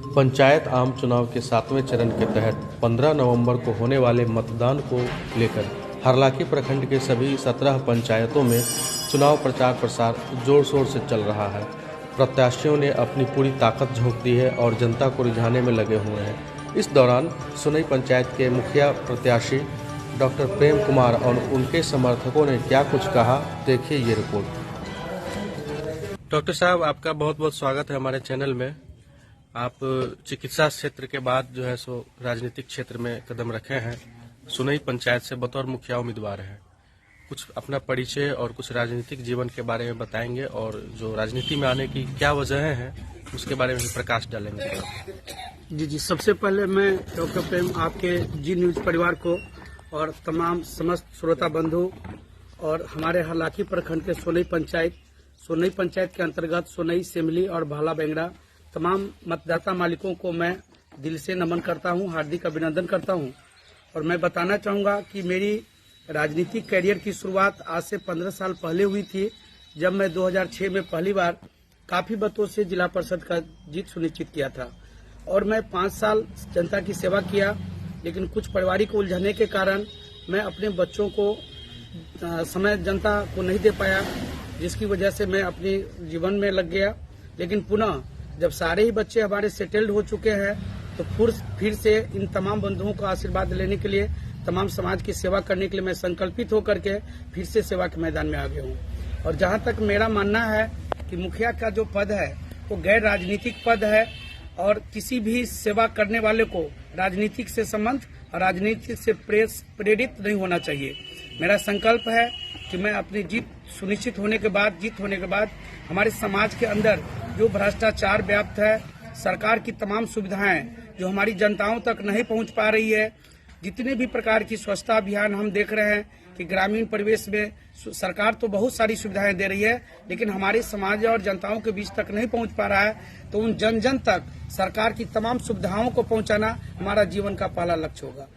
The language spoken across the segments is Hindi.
पंचायत आम चुनाव के 7वें चरण के तहत 15 नवंबर को होने वाले मतदान को लेकर हरलाखी प्रखंड के सभी 17 पंचायतों में चुनाव प्रचार प्रसार जोर शोर से चल रहा है। प्रत्याशियों ने अपनी पूरी ताकत झोंक दी है और जनता को रिझाने में लगे हुए हैं। इस दौरान सुनई पंचायत के मुखिया प्रत्याशी डॉक्टर प्रेम कुमार और उनके समर्थकों ने क्या कुछ कहा, देखिए ये रिपोर्ट। डॉक्टर साहब, आपका बहुत बहुत स्वागत है हमारे चैनल में। आप चिकित्सा क्षेत्र के बाद जो है सो राजनीतिक क्षेत्र में कदम रखे हैं। सुनई पंचायत से बतौर मुखिया उम्मीदवार हैं। कुछ अपना परिचय और कुछ राजनीतिक जीवन के बारे में बताएंगे और जो राजनीति में आने की क्या वजह हैं उसके बारे में भी प्रकाश डालेंगे। जी, सबसे पहले मैं डॉक्टर प्रेम आपके जी न्यूज परिवार को और तमाम समस्त श्रोता बंधु और हमारे हरलाखी प्रखंड के सोनई पंचायत के अंतर्गत सोनई, सेमली और भाला बेंगड़ा तमाम मतदाता मालिकों को मैं दिल से नमन करता हूं, हार्दिक अभिनंदन करता हूं। और मैं बताना चाहूंगा कि मेरी राजनीतिक कैरियर की शुरुआत आज से 15 साल पहले हुई थी, जब मैं 2006 में पहली बार काफी मतों से जिला परिषद का जीत सुनिश्चित किया था। और मैं 5 साल जनता की सेवा किया, लेकिन कुछ पारिवारिक उलझने के कारण मैं अपने बच्चों को समय जनता को नहीं दे पाया, जिसकी वजह से मैं अपने जीवन में लग गया। लेकिन पुनः जब सारे ही बच्चे हमारे सेटल्ड हो चुके हैं तो फिर से इन तमाम बंधुओं का आशीर्वाद लेने के लिए, तमाम समाज की सेवा करने के लिए मैं संकल्पित होकर के फिर से सेवा के मैदान में आ गया हूँ। और जहाँ तक मेरा मानना है कि मुखिया का जो पद है वो गैर राजनीतिक पद है और किसी भी सेवा करने वाले को राजनीतिक से संबंध और राजनीतिक से प्रेरित नहीं होना चाहिए। मेरा संकल्प है कि मैं अपनी जीत होने के बाद हमारे समाज के अंदर जो भ्रष्टाचार व्याप्त है, सरकार की तमाम सुविधाएं जो हमारी जनताओं तक नहीं पहुंच पा रही है, जितने भी प्रकार की स्वच्छता अभियान हम देख रहे हैं कि ग्रामीण परिवेश में सरकार तो बहुत सारी सुविधाएं दे रही है, लेकिन हमारे समाज और जनताओं के बीच तक नहीं पहुंच पा रहा है। तो उन जन जन तक सरकार की तमाम सुविधाओं को पहुंचाना हमारा जीवन का पहला लक्ष्य होगा।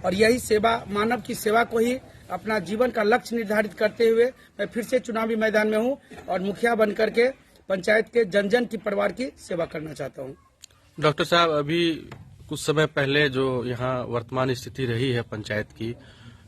और यही सेवा, मानव की सेवा को ही अपना जीवन का लक्ष्य निर्धारित करते हुए मैं फिर से चुनावी मैदान में हूँ और मुखिया बनकर के पंचायत के जन जन की परिवार की सेवा करना चाहता हूँ। डॉक्टर साहब, अभी कुछ समय पहले जो यहाँ वर्तमान स्थिति रही है पंचायत की,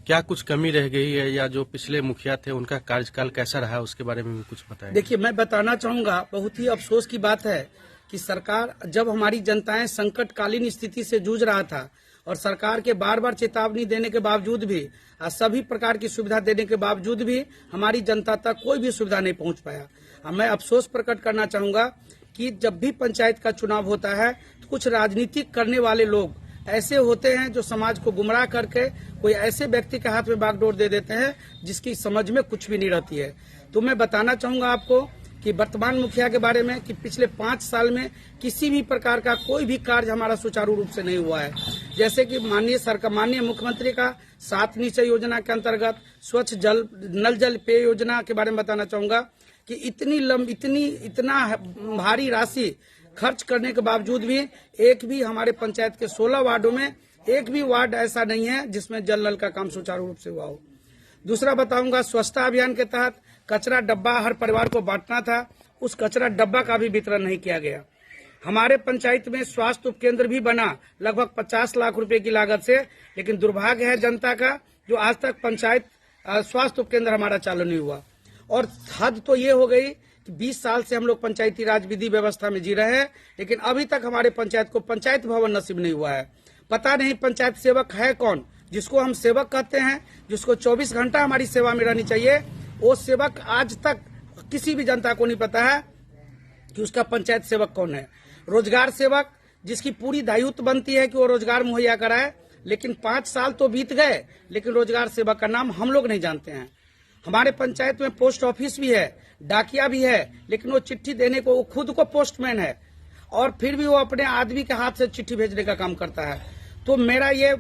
क्या कुछ कमी रह गई है या जो पिछले मुखिया थे उनका कार्यकाल कैसा रहा, उसके बारे में भी कुछ बताएं। देखिए, मैं बताना चाहूंगा, बहुत ही अफसोस की बात है कि सरकार, जब हमारी जनताएं संकटकालीन स्थिति से जूझ रहा था और सरकार के बार बार चेतावनी देने के बावजूद भी और सभी प्रकार की सुविधा देने के बावजूद भी हमारी जनता तक कोई भी सुविधा नहीं पहुंच पाया। मैं अफसोस प्रकट करना चाहूंगा कि जब भी पंचायत का चुनाव होता है तो कुछ राजनीतिक करने वाले लोग ऐसे होते हैं जो समाज को गुमराह करके कोई ऐसे व्यक्ति के हाथ में बागडोर दे देते हैं जिसकी समझ में कुछ भी नहीं रहती है। तो मैं बताना चाहूंगा आपको कि वर्तमान मुखिया के बारे में कि पिछले 5 साल में किसी भी प्रकार का कोई भी कार्य हमारा सुचारू रूप से नहीं हुआ है। जैसे कि माननीय मुख्यमंत्री का 7 निश्चय योजना के अंतर्गत स्वच्छ जल, नल जल पेय योजना के बारे में बताना चाहूंगा कि इतना भारी राशि खर्च करने के बावजूद भी एक भी हमारे पंचायत के 16 वार्डों में एक भी वार्ड ऐसा नहीं है जिसमें जल नल का काम सुचारू रूप से हुआ हो। दूसरा बताऊंगा, स्वच्छता अभियान के तहत कचरा डब्बा हर परिवार को बांटना था, उस कचरा डब्बा का भी वितरण नहीं किया गया। हमारे पंचायत में स्वास्थ्य उपकेंद्र भी बना लगभग 50 लाख रुपए की लागत से, लेकिन दुर्भाग्य है जनता का जो आज तक पंचायत स्वास्थ्य उपकेंद्र हमारा चालू नहीं हुआ। और हद तो ये हो गई कि 20 साल से हम लोग पंचायती राज विधि व्यवस्था में जी रहे हैं, लेकिन अभी तक हमारे पंचायत को पंचायत भवन नसीब नहीं हुआ है। पता नहीं पंचायत सेवक है कौन, जिसको हम सेवक कहते हैं, जिसको 24 घंटा हमारी सेवा में रहनी चाहिए, वो सेवक आज तक किसी भी जनता को नहीं पता है कि उसका पंचायत सेवक कौन है। रोजगार सेवक, जिसकी पूरी दायित्व बनती है कि वो रोजगार मुहैया कराए, लेकिन 5 साल तो बीत गए, लेकिन रोजगार सेवक का नाम हम लोग नहीं जानते हैं। हमारे पंचायत में पोस्ट ऑफिस भी है, डाकिया भी है, लेकिन वो चिट्ठी देने को, वो खुद को पोस्टमैन है और फिर भी वो अपने आदमी के हाथ से चिट्ठी भेजने का काम करता है। तो मेरा ये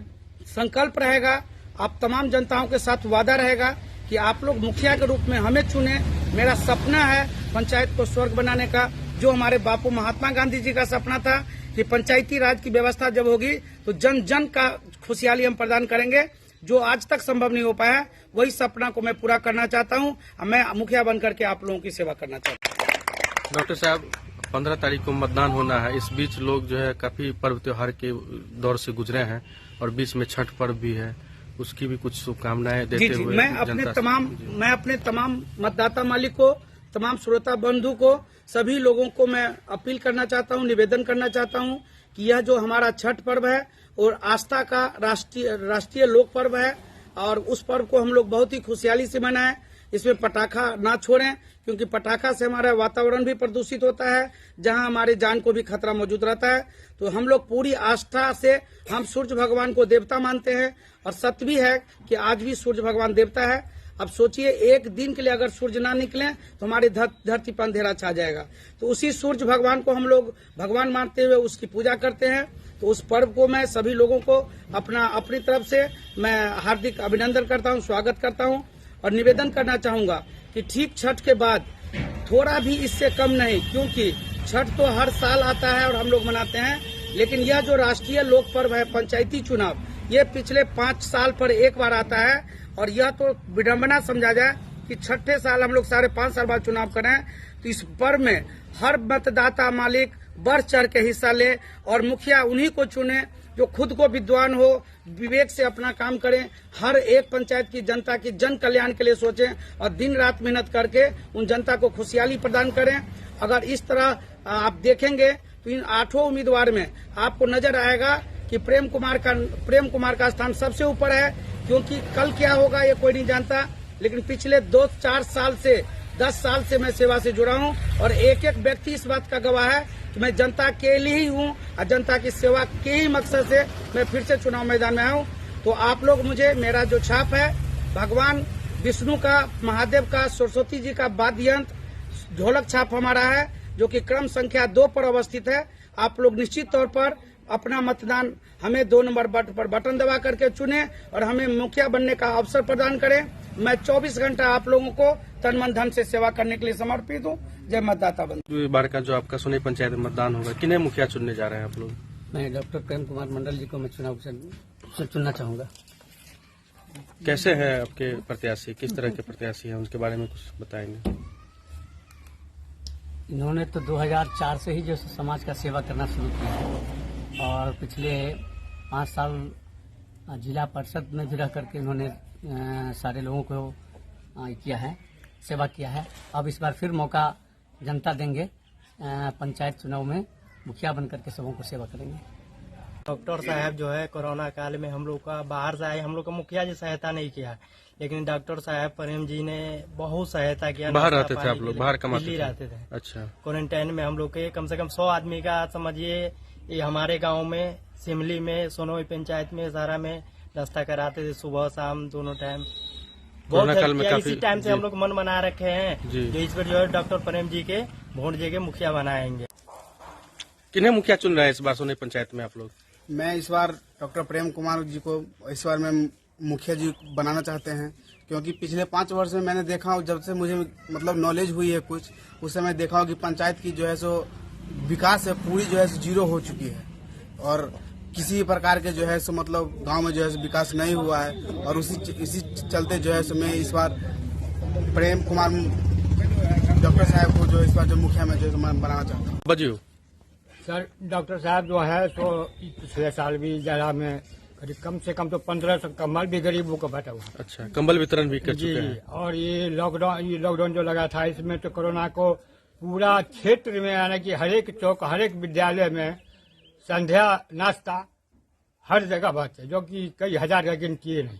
संकल्प रहेगा, आप तमाम जनताओं के साथ वादा रहेगा कि आप लोग मुखिया के रूप में हमें चुने। मेरा सपना है पंचायत को स्वर्ग बनाने का, जो हमारे बापू महात्मा गांधी जी का सपना था कि पंचायती राज की व्यवस्था जब होगी तो जन जन का खुशहाली हम प्रदान करेंगे, जो आज तक संभव नहीं हो पाया। वही सपना को मैं पूरा करना चाहता हूं। मैं मुखिया बनकर के आप लोगों की सेवा करना चाहता हूं। डॉक्टर साहब, 15 तारीख को मतदान होना है। इस बीच लोग जो है काफी पर्व त्योहार के दौर से गुजरे हैं और बीच में छठ पर्व भी है, उसकी भी कुछ शुभकामनाएं देते हुए मैं अपने तमाम मतदाता मालिक को, तमाम श्रोता बंधु को, सभी लोगों को मैं अपील करना चाहता हूं, निवेदन करना चाहता हूं कि यह जो हमारा छठ पर्व है और आस्था का राष्ट्रीय लोक पर्व है और उस पर्व को हम लोग बहुत ही खुशहाली से मनाएं। इसमें पटाखा ना छोड़ें, क्योंकि पटाखा से हमारा वातावरण भी प्रदूषित होता है, जहां हमारे जान को भी खतरा मौजूद रहता है। तो हम लोग पूरी आस्था से हम सूर्य भगवान को देवता मानते हैं और सत्य भी है कि आज भी सूर्य भगवान देवता है। अब सोचिए, एक दिन के लिए अगर सूर्य ना निकले तो हमारी धरती पर अंधेरा छा जाएगा। तो उसी सूर्य भगवान को हम लोग भगवान मानते हुए उसकी पूजा करते हैं। तो उस पर्व को मैं सभी लोगों को अपनी तरफ से मैं हार्दिक अभिनंदन करता हूं, स्वागत करता हूं और निवेदन करना चाहूंगा कि ठीक छठ के बाद थोड़ा भी इससे कम नहीं, क्योंकि छठ तो हर साल आता है और हम लोग मनाते हैं, लेकिन यह जो राष्ट्रीय लोक पर्व है पंचायती चुनाव, ये पिछले 5 साल पर एक बार आता है और यह तो विडंबना समझा जाए कि छठे साल हम लोग 5.5 साल बाद चुनाव करें। तो इस पर्व में हर मतदाता मालिक बढ़ चढ़ के हिस्सा ले और मुखिया उन्हीं को चुने जो खुद को विद्वान हो, विवेक से अपना काम करें, हर एक पंचायत की जनता की जन कल्याण के लिए सोचें और दिन रात मेहनत करके उन जनता को खुशहाली प्रदान करें। अगर इस तरह आप देखेंगे तो इन 8 उम्मीदवार में आपको नजर आएगा कि प्रेम कुमार का स्थान सबसे ऊपर है, क्योंकि कल क्या होगा ये कोई नहीं जानता। लेकिन पिछले 2-4 साल से 10 साल से मैं सेवा से जुड़ा हूं और एक एक व्यक्ति इस बात का गवाह है कि मैं जनता के लिए ही हूं और जनता की सेवा के ही मकसद से मैं फिर से चुनाव मैदान में आया हूं। तो आप लोग मुझे, मेरा जो छाप है भगवान विष्णु का, महादेव का, सरस्वती जी का वाद्य यंत्र ढोलक छाप हमारा है, जो कि क्रम संख्या 2 पर अवस्थित है। आप लोग निश्चित तौर पर अपना मतदान हमें 2 नंबर पर बटन दबा करके चुने और हमें मुखिया बनने का अवसर प्रदान करें। मैं 24 घंटा आप लोगों को तन मन धन से सेवा करने के लिए समर्पित हूँ। जय मतदाता बंधु। इस बार का जो आपका सोनी पंचायत में मतदान होगा, किन्हें मुखिया चुनने जा रहे हैं आप लोग? मैं डॉक्टर प्रेम कुमार मंडल जी को मैं चुनाव से चुनना चाहूंगा। कैसे हैं आपके प्रत्याशी, किस तरह के प्रत्याशी हैं, उनके बारे में कुछ बताएंगे? इन्होंने तो 2004 से ही जो समाज का सेवा करना शुरू किया और पिछले 5 साल जिला परिषद में भी रह करके इन्होंने सारे लोगों को किया है, सेवा किया है। अब इस बार फिर मौका जनता देंगे, पंचायत चुनाव में मुखिया बनकर के सबों को सेवा करेंगे। डॉक्टर साहब जो है कोरोना काल में हम लोग का बाहर से आए, हम लोग का मुखिया जी सहायता नहीं किया, लेकिन डॉक्टर साहब प्रेम जी ने बहुत सहायता किया। बाहर रहते थे आप लोग? बाहर कमाते दिल्ली रहते थे। अच्छा। क्वारंटाइन में हम लोग के कम से कम 100 आदमी का समझिए, ये हमारे गांव में, सिमली में, सोनोई पंचायत में, सारा में नाश्ता कराते थे सुबह शाम दोनों टाइम। बहुत इसी टाइम से हम लोग मन बना रखे हैं जो इस पर जो है डॉक्टर प्रेम जी के वोट दे के मुखिया बनाएंगे। किन्हें मुखिया चुन रहे हैं इस बार सोनी पंचायत में आप लोग? मैं इस बार डॉक्टर प्रेम कुमार जी को इस बार मैं मुखिया जी बनाना चाहते हैं, क्योंकि पिछले 5 वर्ष में मैंने देखा हूँ, जब से मुझे मतलब नॉलेज हुई है कुछ, उस समय देखा हूँ कि पंचायत की जो है सो विकास है पूरी जो है सो 0 हो चुकी है और किसी प्रकार के जो है सो मतलब गांव में जो है सो विकास नहीं हुआ है। और इसी चलते जो है सो मैं इस बार प्रेम कुमार डॉक्टर साहब को जो इस बार जो मुखिया में जो है मैं बनाना चाहता हूँ। बजियो सर, डॉक्टर साहब जो है तो पिछले साल भी जिला में कम से कम तो 1500 कंबल भी गरीबों को बांटा हुआ। अच्छा, कंबल वितरण भी कर चुके हैं। और ये लॉकडाउन जो लगा था, इसमें तो कोरोना को पूरा क्षेत्र में, यानी कि हर एक चौक, हर एक विद्यालय में संध्या नाश्ता हर जगह बांटे, जो कि कई हजार का गिनती नहीं,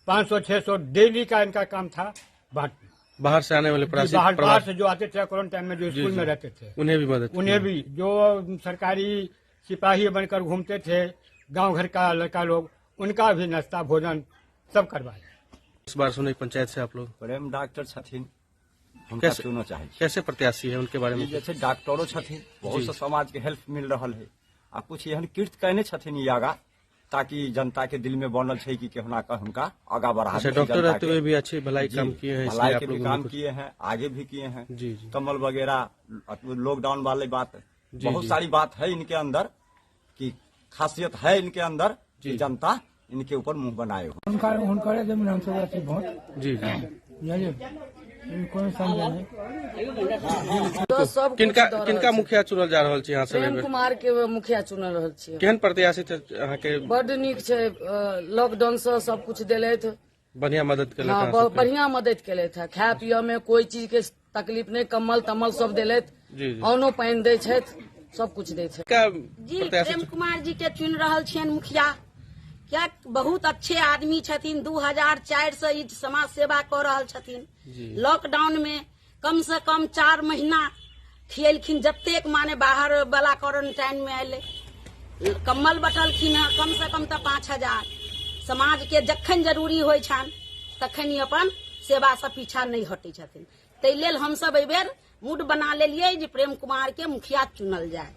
500-600 डेली का इनका काम था बांटना। बाहर से आने वाले बाहर से जो आते थे क्वारंटाइन में, जो स्कूल में रहते थे, उन्हें भी मदद, उन्हें भी, जो सरकारी सिपाही बनकर घूमते थे, गांव घर का लड़का लोग, उनका भी नाश्ता भोजन सब करवाया। इस बार सोनी पंचायत से आप लोग? प्रेम डॉक्टर छथिन, उनका चुनो चाहिए। कैसे प्रत्याशी है, उनके बारे में? जैसे डॉक्टरों छथिन, बहुत से समाज के हेल्प मिल रहा है। आ कुछ एहन कीर्त कहने छथिन ये आगा, ताकि जनता के दिल में बनल है कि केहना का उनका आगा बढ़ा। अच्छा, डॉक्टर रहते हुए भी अच्छी भलाई काम किए हैं, भलाई के भी काम किए हैं, आगे भी किए हैं। जी। कमल वगैरह, लॉकडाउन वाले बात, बहुत सारी बात है इनके अंदर, की खासियत है इनके अंदर कि जनता इनके ऊपर मुंह बनाए हो। उनका तो सब किनका किनका मुखिया चुनल जा रहल छै यहाँ से प्रेम कुमार के मुखिया चुनल रहल छियै। केहन प्रत्याशी थे अहाँ के? बड नीक छै, लॉकडाउन से सब कुछ देलथि, बढ़िया मदद केलक हाँ अहाँ सबके? बढ़िया मदद केलथि है। खाय पिय में कोई चीज के तकलीफ नहीं, कम्बल तम्बल सब देलथि, जी जी। अनो पानि दै छथि, सब कुछ दै छथि। का जी प्रत्याशी प्रेम कुमार जी के चुन रहल छियन मुखिया, क्या बहुत अच्छे आदमी छथिन। 2004 से ई समाज सेवा कर रहल छथिन। लॉकडाउन में कम से कम 4 महीना खियलखिन, जतेक माने बाहर वाला क्वारंटाइन में अयले कम्बल बटलखिन है, कम से कम तो 5000। समाज के जखन जरूरी होइ छनि तखन ही अपन सेवा से पीछा नहीं हटे छथिन। ताहि लेल हमसब एहि बेर मूड बना लेलियै जे प्रेम कुमार के मुखिया चुनल जाय।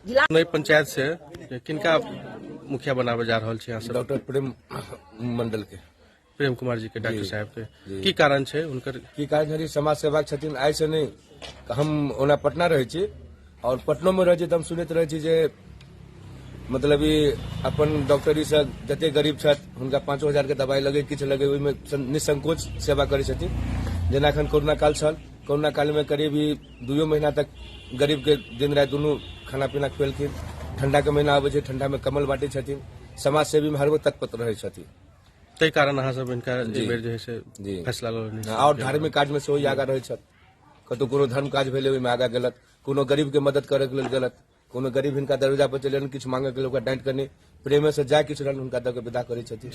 जिला नई पंचायत से किनका मुखिया बनावे जा रहल छी यहाँ से? डॉक्टर प्रेम मंडल के, प्रेम कुमार जी के, डॉक्टर साहब के की कारण छै उनकर? की कारण समाज सेवक छथिन। आइ से नहीं, हम ओना पटना रहे छी और पटनो में रहे छी, हम सुनैत रहे छी जे मतलब अपन डॉक्टरी से जते गरीब छथि हुनका 5000 के दवाई लगे, किछु लगे, ओहिमे निसंकोच सेवा करै छथिन। जेना एखन कोरोना काल छल, कोरोना काल में करीब 2 महीना तक गरीब के दिन रात दुनू खाना पीना खुएलखिन। ठंडा के महीना आबै छै, ठंडा में कम्बल बांटै छथिन, समाज सेवी में हर वक्त तत्पर रहै छथिन। ताहि कारण अहाँ सब इनका एहि बेर जे है से फैसला लेलनि। और धार्मिक काज में सेहो आगाँ रहै छथि, कतौ कोनो धर्म काज भेलै ओहिमे आगाँ गेलथि, कोनो गरीब के मदद करे के लेल गेलथि, कोनो गरीब हिनका दरवाजा पर चलि किछु मांगे के लेल ओकरा डांटि कऽ नहि, प्रेमे से जाय किछु रहल हुनका दऽ के विदा करै छथिन।